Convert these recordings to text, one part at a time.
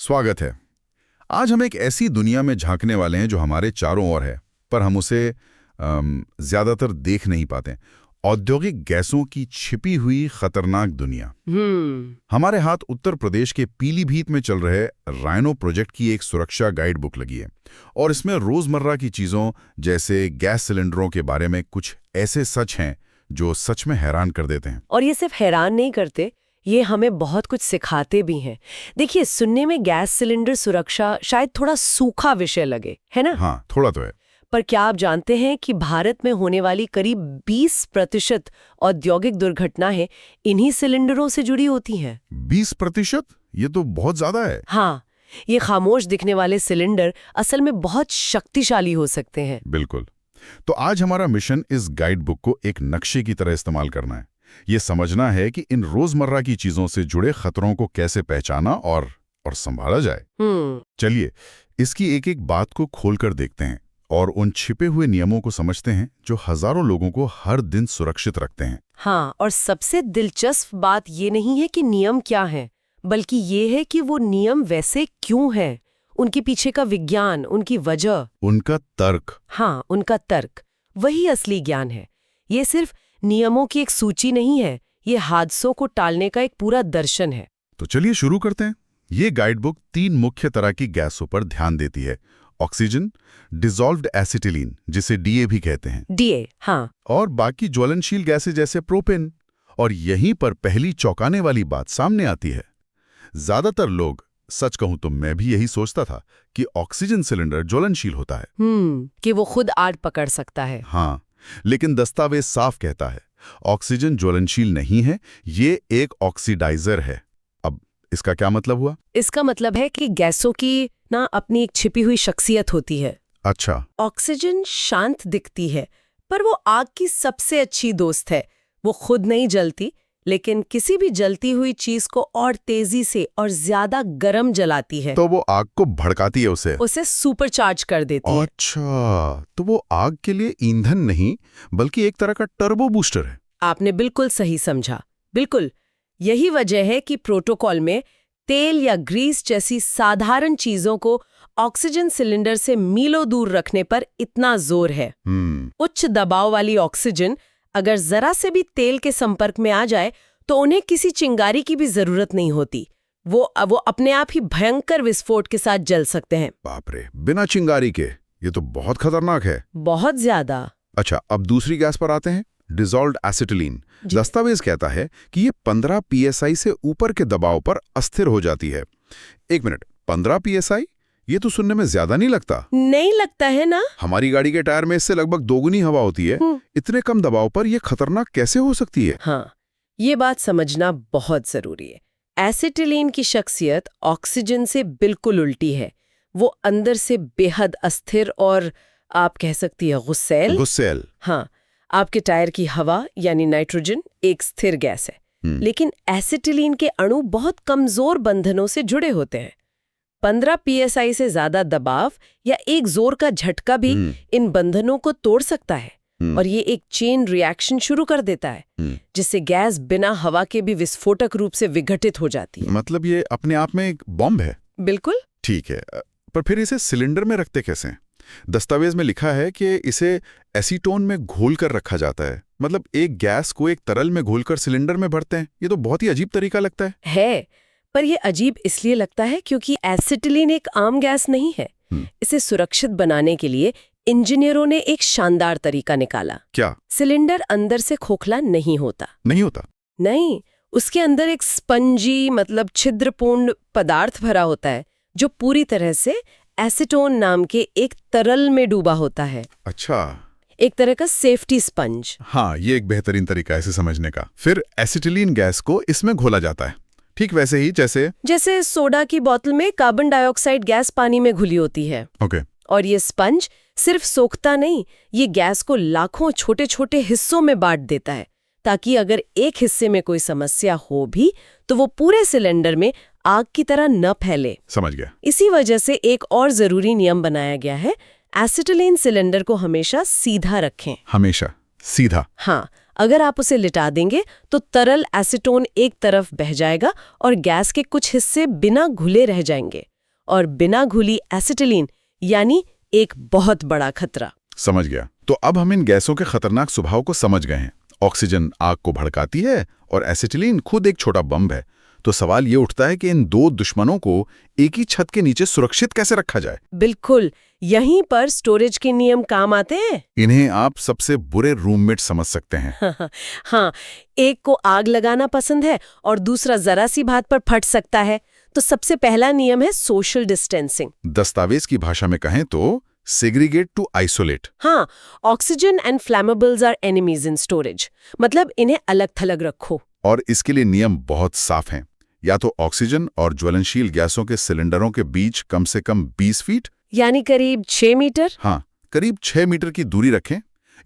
स्वागत है। आज हम एक ऐसी दुनिया में झांकने वाले हैं जो हमारे चारों ओर है, पर हम उसे ज्यादातर देख नहीं पाते। औद्योगिक गैसों की छिपी हुई खतरनाक दुनिया। हमारे हाथ उत्तर प्रदेश के पीलीभीत में चल रहे राइनो प्रोजेक्ट की एक सुरक्षा गाइड बुक लगी है और इसमें रोजमर्रा की चीजों जैसे गैस सिलेंडरों के बारे में कुछ ऐसे सच हैं जो सच में हैरान कर देते हैं। और ये सिर्फ हैरान नहीं करते, ये हमें बहुत कुछ सिखाते भी हैं। देखिए, सुनने में गैस सिलेंडर सुरक्षा शायद थोड़ा सूखा विषय लगे, है ना? हाँ, थोड़ा तो है। पर क्या आप जानते हैं कि भारत में होने वाली करीब 20% औद्योगिक दुर्घटनाएं इन्हीं सिलेंडरों से जुड़ी होती हैं। 20%? ये तो बहुत ज्यादा है। हाँ, ये खामोश दिखने वाले सिलेंडर असल में बहुत शक्तिशाली हो सकते हैं। बिल्कुल। तो आज हमारा मिशन इस गाइड बुक को एक नक्शे की तरह इस्तेमाल करना है। ये समझना है कि इन रोजमर्रा की चीजों से जुड़े खतरों को कैसे पहचाना और संभाला जाए। चलिए, इसकी एक एक बात को खोलकर देखते हैं और उन छिपे हुए नियमों को समझते हैं जो हजारों लोगों को हर दिन सुरक्षित रखते हैं। हाँ, और सबसे दिलचस्प बात ये नहीं है कि नियम क्या हैं, बल्कि ये है कि वो नियम वैसे क्यों हैं, उनके पीछे का विज्ञान, उनकी वजह, उनका तर्क। हाँ, उनका तर्क, वही असली ज्ञान है। ये सिर्फ नियमों की एक सूची नहीं है, ये हादसों को टालने का एक पूरा दर्शन है। तो चलिए शुरू करते हैं। ये गाइड बुक 3 मुख्य तरह की गैसों पर ध्यान देती है। ऑक्सीजन, डिसॉल्व्ड एसिटिलीन जिसे डीए भी कहते हैं, डीए, हाँ, और बाकी ज्वलनशील गैसें जैसे प्रोपेन। और यहीं पर पहली चौंकाने वाली बात सामने आती है। ज्यादातर लोग, सच कहूं तो मैं भी यही सोचता था कि ऑक्सीजन सिलेंडर ज्वलनशील होता है, कि वो खुद आग पकड़ सकता है। हाँ, लेकिन दस्तावेज साफ कहता है ऑक्सीजन ज्वलनशील नहीं है, ये एक ऑक्सीडाइजर है। अब इसका क्या मतलब हुआ? इसका मतलब है कि गैसों की ना अपनी एक छिपी हुई शख्सियत होती है। अच्छा। ऑक्सीजन शांत दिखती है, पर वो आग की सबसे अच्छी दोस्त है। वो खुद नहीं जलती, लेकिन किसी भी जलती हुई चीज को और तेजी से और ज्यादा गर्म जलाती है। तो वो आग को भड़काती है, उसे सुपरचार्ज कर देती है। अच्छा, तो वो आग के लिए ईंधन नहीं बल्कि एक तरह का टर्बो बूस्टर है। आपने बिल्कुल सही समझा। बिल्कुल यही वजह है कि प्रोटोकॉल में तेल या ग्रीस जैसी साधारण चीजों को ऑक्सीजन सिलेंडर से मीलों दूर रखने पर इतना जोर है। उच्च दबाव वाली ऑक्सीजन अगर जरा से भी तेल के संपर्क में आ जाए तो उन्हें किसी चिंगारी की भी जरूरत नहीं होती। वो अपने आप ही भयंकर विस्फोट के साथ जल सकते हैं। बाप रे, बिना चिंगारी के? ये तो बहुत खतरनाक है। बहुत ज्यादा। अच्छा, अब दूसरी गैस पर आते हैं, डिसॉल्व्ड एसिटिलीन। दस्तावेज कहता है कि ये 15 psi से ऊपर के दबाव पर अस्थिर हो जाती है। एक मिनट, 15 psi? ये तो सुनने में ज्यादा नहीं लगता? नहीं लगता है ना? हमारी गाड़ी के टायर में इससे लगभग दोगुनी हवा होती है। इतने कम दबाव पर यह खतरनाक कैसे हो सकती है? हाँ, ये बात समझना बहुत जरूरी है। एसिटिलीन की शख्सियत ऑक्सीजन से बिल्कुल उल्टी है। वो अंदर से बेहद अस्थिर और आप कह सकती है गुस्सैल। हाँ, आपके टायर की हवा यानी नाइट्रोजन एक स्थिर गैस है, लेकिन एसिटिलीन के अणु बहुत कमजोर बंधनों से जुड़े होते हैं। 15 psi से ज्यादा दबाव या एक जोर का झटका भी इन बंधनों को तोड़ सकता है और ये एक चेन रिएक्शन शुरू कर देता है, जिससे गैस बिना हवा के भी विस्फोटक रूप से विघटित हो जाती है। मतलब ये अपने आप में एक बॉम्ब है? बिल्कुल। ठीक है, पर फिर इसे सिलेंडर में रखते कैसे? दस्तावेज में लिखा है कि इसे एसीटोन में घोलकर रखा जाता है। मतलब एक गैस को एक तरल में घोलकर सिलेंडर में भरते हैं। ये तो बहुत ही अजीब तरीका लगता है। पर यह अजीब इसलिए लगता है क्योंकि एसिटिलीन एक आम गैस नहीं है। इसे सुरक्षित बनाने के लिए इंजीनियरों ने एक शानदार तरीका निकाला। क्या? सिलेंडर अंदर से खोखला नहीं होता। नहीं, उसके अंदर एक स्पंजी मतलब छिद्रपूर्ण पदार्थ भरा होता है जो पूरी तरह से एसीटोन नाम के एक तरल में डूबा होता है। अच्छा, एक तरह का सेफ्टी स्पंज। हाँ, ये एक बेहतरीन तरीका है इसे समझने का। फिर एसिटिलीन गैस को इसमें घोला जाता है, ठीक वैसे ही जैसे सोडा की बोतल में कार्बन डाइऑक्साइड गैस पानी में घुली होती है। ओके। और ये स्पंज सिर्फ सोखता नहीं, ये गैस को लाखों छोटे छोटे हिस्सों में बांट देता है, ताकि अगर एक हिस्से में कोई समस्या हो भी तो वो पूरे सिलेंडर में आग की तरह न फैले। समझ गया। इसी वजह से एक और जरूरी नियम बनाया गया है, एसिटिलीन सिलेंडर को हमेशा सीधा रखें। हमेशा सीधा? हाँ, अगर आप उसे लिटा देंगे तो तरल एसीटोन एक तरफ बह जाएगा और गैस के कुछ हिस्से बिना घुले रह जाएंगे। और बिना घुली एसिटिलीन, यानी एक बहुत बड़ा खतरा। समझ गया। तो अब हम इन गैसों के खतरनाक स्वभाव को समझ गए हैं। ऑक्सीजन आग को भड़काती है और एसिटिलीन खुद एक छोटा बम है। तो सवाल ये उठता है कि इन दो दुश्मनों को एक ही छत के नीचे सुरक्षित कैसे रखा जाए? बिल्कुल, यहीं पर स्टोरेज के नियम काम आते हैं। इन्हें आप सबसे बुरे रूममेट समझ सकते हैं। हाँ, एक को आग लगाना पसंद है और दूसरा जरा सी बात पर फट सकता है। तो सबसे पहला नियम है सोशल डिस्टेंसिंग। दस्तावेज की भाषा में कहें तो सेग्रीगेट टू आइसोलेट। हाँ, oxygen and flammables are enemies in storage, मतलब इन्हें अलग थलग रखो। और इसके लिए नियम बहुत साफ हैं। या तो ऑक्सीजन और ज्वलनशील गैसों के सिलेंडरों के बीच कम से कम 20 फीट, यानी करीब 6 मीटर। हाँ, करीब 6 मीटर की दूरी रखें।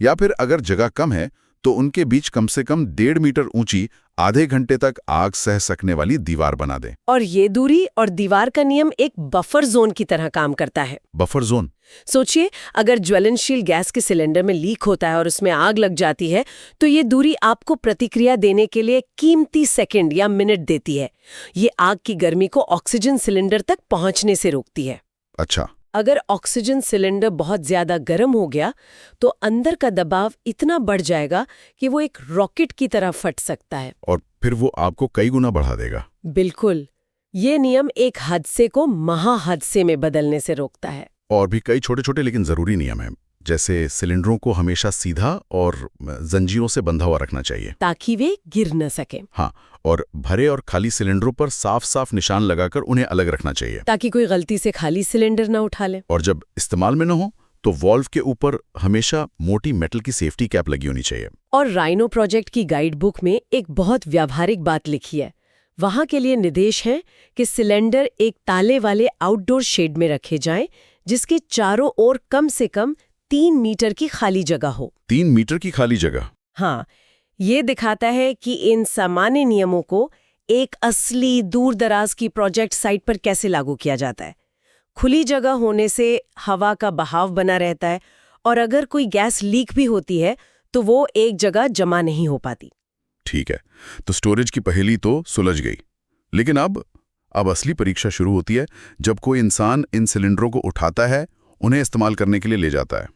या फिर अगर जगह कम है तो उनके बीच कम से कम 1.5 मीटर ऊंची, आधे घंटे तक आग सह सकने वाली दीवार बना दें। और ये दूरी और दीवार का नियम एक बफर जोन की तरह काम करता है। Buffer zone? सोचिए, अगर ज्वलनशील गैस के सिलेंडर में लीक होता है और उसमें आग लग जाती है, तो ये दूरी आपको प्रतिक्रिया देने के लिए कीमती सेकंड या मिनट देती है। ये आग की गर्मी को ऑक्सीजन सिलेंडर तक पहुंचने से रोकती है। अच्छा। अगर ऑक्सीजन सिलेंडर बहुत ज्यादा गर्म हो गया तो अंदर का दबाव इतना बढ़ जाएगा कि वो एक रॉकेट की तरह फट सकता है। और फिर वो आपको कई गुना बढ़ा देगा। बिल्कुल, ये नियम एक हादसे को महाहादसे में बदलने से रोकता है। और भी कई छोटे छोटे लेकिन जरूरी नियम हैं, जैसे सिलेंडरों को हमेशा सीधा और जंजीरों से बंधा हुआ रखना चाहिए ताकि वे गिर न सके। हाँ, और भरे और खाली सिलेंडरों पर साफ साफ निशान लगाकर उन्हें अलग रखना चाहिए ताकि कोई गलती से खाली सिलेंडर न उठा ले। और जब इस्तेमाल में न हो तो वॉल्व के ऊपर हमेशा मोटी मेटल की सेफ्टी कैप लगी होनी चाहिए। और राइनो प्रोजेक्ट की गाइड बुक में एक बहुत व्यावहारिक बात लिखी है। वहां के लिए निर्देश है कि सिलेंडर एक ताले वाले आउटडोर शेड में रखे जाएं, जिसके चारों ओर कम से कम 3 मीटर की खाली जगह हो। 3 मीटर की खाली जगह? हाँ, ये दिखाता है कि इन सामान्य नियमों को एक असली दूर दराज की प्रोजेक्ट साइट पर कैसे लागू किया जाता है। खुली जगह होने से हवा का बहाव बना रहता है और अगर कोई गैस लीक भी होती है तो वो एक जगह जमा नहीं हो पाती। ठीक है, तो स्टोरेज की पहेली तो सुलझ गई। लेकिन अब असली परीक्षा शुरू होती है जब कोई इंसान इन सिलेंडरों को उठाता है, उन्हें इस्तेमाल करने के लिए ले जाता है।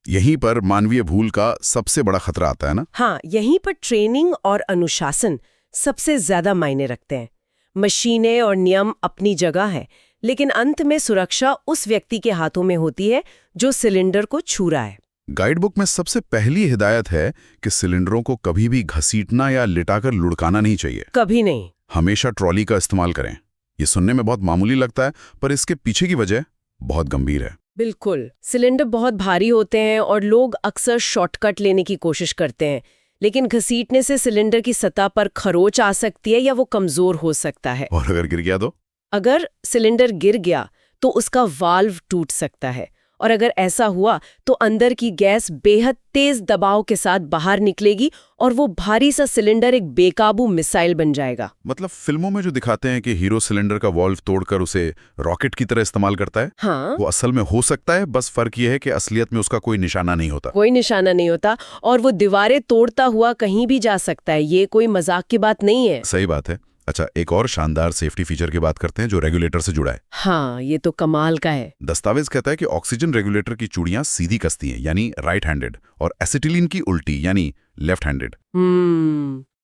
यहीं पर मानवीय भूल का सबसे बड़ा खतरा आता है ना? हाँ, यहीं पर ट्रेनिंग और अनुशासन सबसे ज्यादा मायने रखते हैं। मशीनें और नियम अपनी जगह है, लेकिन अंत में सुरक्षा उस व्यक्ति के हाथों में होती है जो सिलेंडर को छू रहा है। गाइड बुक में सबसे पहली हिदायत है कि सिलेंडरों को कभी भी घसीटना या लिटाकर लुढ़काना नहीं चाहिए। कभी नहीं। हमेशा ट्रॉली का इस्तेमाल करें। ये सुनने में बहुत मामूली लगता है, पर इसके पीछे की वजह बहुत गंभीर है। बिल्कुल, सिलेंडर बहुत भारी होते हैं और लोग अक्सर शॉर्टकट लेने की कोशिश करते हैं, लेकिन घसीटने से सिलेंडर की सतह पर खरोंच आ सकती है या वो कमजोर हो सकता है। और अगर गिर गया तो? अगर सिलेंडर गिर गया तो उसका वाल्व टूट सकता है और अगर ऐसा हुआ तो अंदर की गैस बेहद तेज दबाव के साथ बाहर निकलेगी और वो भारी सा सिलेंडर एक बेकाबू मिसाइल बन जाएगा। मतलब फिल्मों में जो दिखाते हैं कि हीरो सिलेंडर का वाल्व तोड़कर उसे रॉकेट की तरह इस्तेमाल करता है, हाँ, वो असल में हो सकता है, बस फर्क ये है कि असलियत में उसका कोई निशाना नहीं होता। कोई निशाना नहीं होता और वो दीवारें तोड़ता हुआ कहीं भी जा सकता है। ये कोई मजाक की बात नहीं है। सही बात है। अच्छा, एक और शानदार सेफ्टी फीचर की बात करते हैं जो रेगुलेटर से जुड़ा है। हाँ, ये तो कमाल का है। दस्तावेज कहता है कि ऑक्सीजन रेगुलेटर की चूड़ियां सीधी कसती हैं, यानी राइट हैंडेड, और एसिटिलीन की उल्टी, यानी लेफ्ट हैंडेड।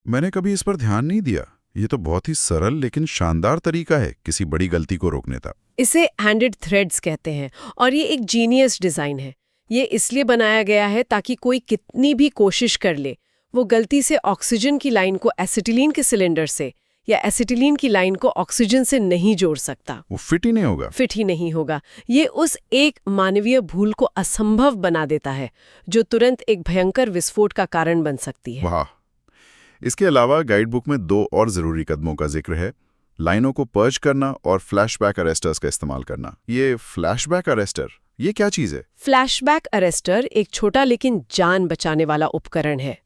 मैंने कभी इस पर ध्यान नहीं दिया। ये तो बहुत ही सरल लेकिन शानदार तरीका है किसी बड़ी गलती को रोकने का। इसे हैंडेड थ्रेड्स कहते हैं और ये एक जीनियस डिजाइन है। ये इसलिए बनाया गया है ताकि कोई कितनी भी कोशिश कर ले, वो गलती से ऑक्सीजन की लाइन को एसिटिलीन के सिलेंडर से या एसिटिलीन की लाइन को ऑक्सीजन से नहीं जोड़ सकता। वो फिट ही नहीं होगा। ये उस एक मानवीय भूल को असंभव बना देता है जो तुरंत एक भयंकर विस्फोट का कारण बन सकती है। वाह। इसके अलावा गाइड बुक में 2 और जरूरी कदमों का जिक्र है। लाइनों को पर्ज करना और फ्लैशबैक अरेस्टर्स का इस्तेमाल करना। ये फ्लैशबैक अरेस्टर, ये क्या चीज है? फ्लैशबैक अरेस्टर एक छोटा लेकिन जान बचाने वाला उपकरण है।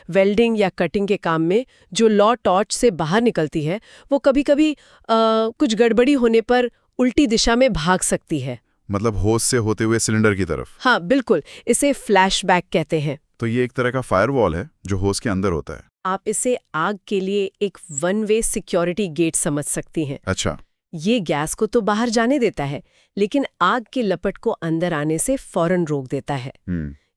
वेल्डिंग या कटिंग के काम में जो लॉ टॉर्च से बाहर निकलती है, वो कभी-कभी कुछ गड़बड़ी होने पर उल्टी दिशा में भाग सकती है। मतलब होस से होते हुए सिलेंडर की तरफ? हाँ, बिल्कुल। इसे फ्लैशबैक कहते हैं। तो ये एक तरह का फायरवॉल है जो होस के अंदर होता है। आप इसे आग के लिए एक वन वे सिक्योरिटी गेट समझ सकती हैं। अच्छा। ये गैस को तो बाहर जाने देता है, लेकिन आग की लपट को अंदर आने से फौरन रोक देता है।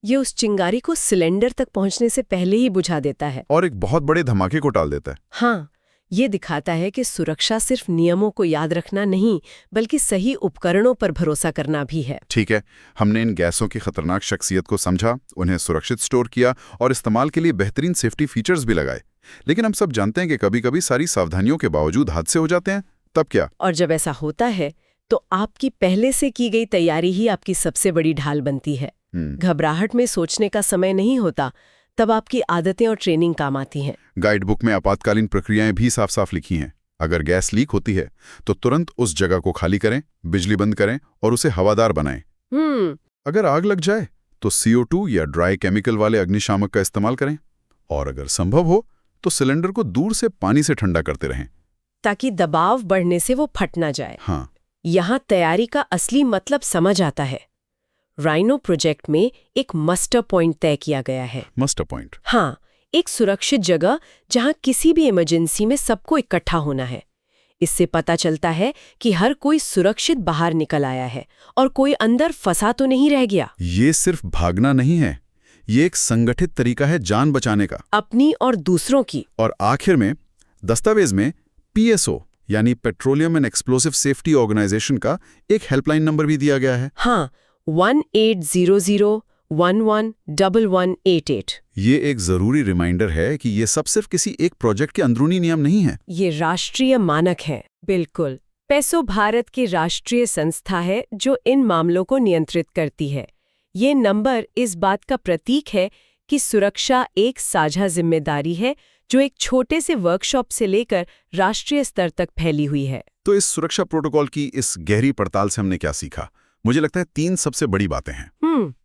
ये उस चिंगारी को सिलेंडर तक पहुंचने से पहले ही बुझा देता है और एक बहुत बड़े धमाके को टाल देता है। हाँ, ये दिखाता है कि सुरक्षा सिर्फ नियमों को याद रखना नहीं, बल्कि सही उपकरणों पर भरोसा करना भी है। ठीक है, हमने इन गैसों की खतरनाक शख्सियत को समझा, उन्हें सुरक्षित स्टोर किया और इस्तेमाल के लिए बेहतरीन सेफ्टी फीचर्स भी लगाए। लेकिन हम सब जानते हैं कि कभी-कभी सारी सावधानियों के बावजूद हादसे हो जाते हैं, तब क्या? और जब ऐसा होता है तो आपकी पहले से की गई तैयारी ही आपकी सबसे बड़ी ढाल बनती है। घबराहट में सोचने का समय नहीं होता, तब आपकी आदतें और ट्रेनिंग काम आती हैं। गाइड बुक में आपातकालीन प्रक्रियाएं भी साफ साफ लिखी हैं। अगर गैस लीक होती है तो तुरंत उस जगह को खाली करें, बिजली बंद करें और उसे हवादार बनाएं। अगर आग लग जाए तो CO2 या ड्राई केमिकल वाले अग्निशामक का इस्तेमाल करें और अगर संभव हो तो सिलेंडर को दूर से पानी से ठंडा करते रहें, ताकि दबाव बढ़ने से वो फट ना जाए। हाँ, यहाँ तैयारी का असली मतलब समझ आता है। राइनो प्रोजेक्ट में एक मस्टर पॉइंट तय किया गया है। Muster point? हाँ, एक सुरक्षित जगह जहाँ किसी भी इमरजेंसी में सबको इकट्ठा होना है। इससे पता चलता है कि हर कोई सुरक्षित बाहर निकल आया है और कोई अंदर फंसा तो नहीं रह गया। ये सिर्फ भागना नहीं है, ये एक संगठित तरीका है जान बचाने का, अपनी और दूसरों की। और आखिर में दस्तावेज में PSO यानी petroleum and explosive safety organisation का एक हेल्पलाइन नंबर भी दिया गया है। हाँ, 1800111188। ये एक जरूरी रिमाइंडर है कि ये सब सिर्फ किसी एक प्रोजेक्ट के अंदरूनी नियम नहीं है। ये राष्ट्रीय मानक है। बिल्कुल। पेसो भारत की राष्ट्रीय संस्था है जो इन मामलों को नियंत्रित करती है। ये नंबर इस बात का प्रतीक है कि सुरक्षा एक साझा जिम्मेदारी है जो एक छोटे से वर्कशॉप से लेकर राष्ट्रीय स्तर तक फैली हुई है। तो इस सुरक्षा प्रोटोकॉल की इस गहरी पड़ताल से हमने क्या सीखा? मुझे लगता है 3 सबसे बड़ी बातें हैं।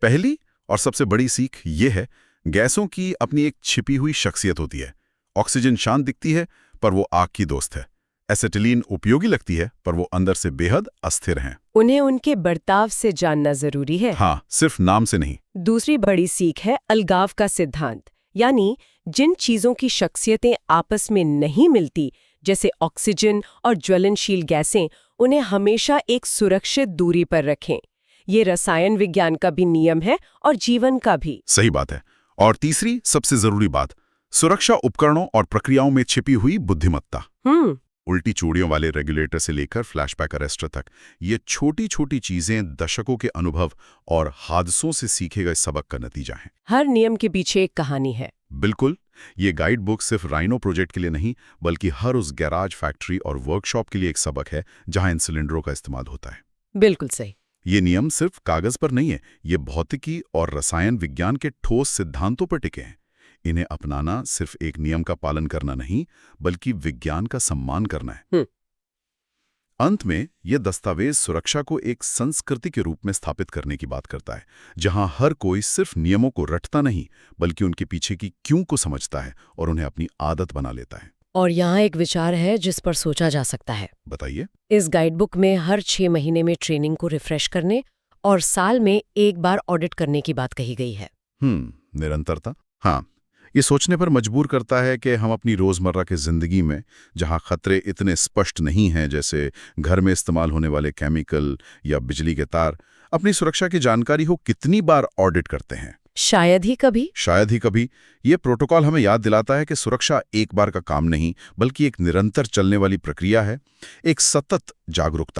पहली और सबसे बड़ी सीख ये है, गैसों की अपनी एक छिपी हुई शख्सियत होती है। ऑक्सीजन शांत दिखती है पर वो आग की दोस्त है। एसिटिलीन उपयोगी लगती है पर वो अंदर से बेहद अस्थिर हैं। उन्हें उनके बर्ताव से जानना जरूरी है। हाँ, सिर्फ नाम से नहीं। दूसरी बड़ी सीख है अलगाव का सिद्धांत, यानी जिन चीजों की शख्सियतें आपस में नहीं मिलती, जैसे ऑक्सीजन और ज्वलनशील गैसें, उन्हें हमेशा एक सुरक्षित दूरी पर रखें। ये रसायन विज्ञान का भी नियम है और जीवन का भी। सही बात है। और तीसरी सबसे जरूरी बात, सुरक्षा उपकरणों और प्रक्रियाओं में छिपी हुई बुद्धिमत्ता। उल्टी चूड़ियों वाले रेगुलेटर से लेकर फ्लैशबैक अरेस्टर तक, ये छोटी छोटी चीजें दशकों के अनुभव और हादसों से सीखे गए सबक का नतीजा है। हर नियम के पीछे एक कहानी है। बिल्कुल, ये गाइड बुक सिर्फ राइनो प्रोजेक्ट के लिए नहीं, बल्कि हर उस गैराज, फैक्ट्री और वर्कशॉप के लिए एक सबक है जहां इन सिलेंडरों का इस्तेमाल होता है। बिल्कुल सही। ये नियम सिर्फ कागज पर नहीं है, ये भौतिकी और रसायन विज्ञान के ठोस सिद्धांतों पर टिके हैं। इन्हें अपनाना सिर्फ एक नियम का पालन करना नहीं, बल्कि विज्ञान का सम्मान करना है। अंत में यह दस्तावेज सुरक्षा को एक संस्कृति के रूप में स्थापित करने की बात करता है, जहां हर कोई सिर्फ नियमों को रटता नहीं, बल्कि उनके पीछे की क्यों को समझता है और उन्हें अपनी आदत बना लेता है। और यहाँ एक विचार है जिस पर सोचा जा सकता है। बताइए। इस गाइडबुक में हर 6 महीने में ट्रेनिंग को रिफ्रेश करने और साल में एक बार ऑडिट करने की बात कही गई है। निरंतरता। हाँ, ये सोचने पर मजबूर करता है कि हम अपनी रोजमर्रा की जिंदगी में, जहां खतरे इतने स्पष्ट नहीं हैं, जैसे घर में इस्तेमाल होने वाले केमिकल या बिजली के तार, अपनी सुरक्षा की जानकारी हो कितनी बार ऑडिट करते हैं। शायद ही कभी। ये प्रोटोकॉल हमें याद दिलाता है कि सुरक्षा एक बार का काम नहीं, बल्कि एक निरंतर चलने वाली प्रक्रिया है, एक सतत जागरूकता।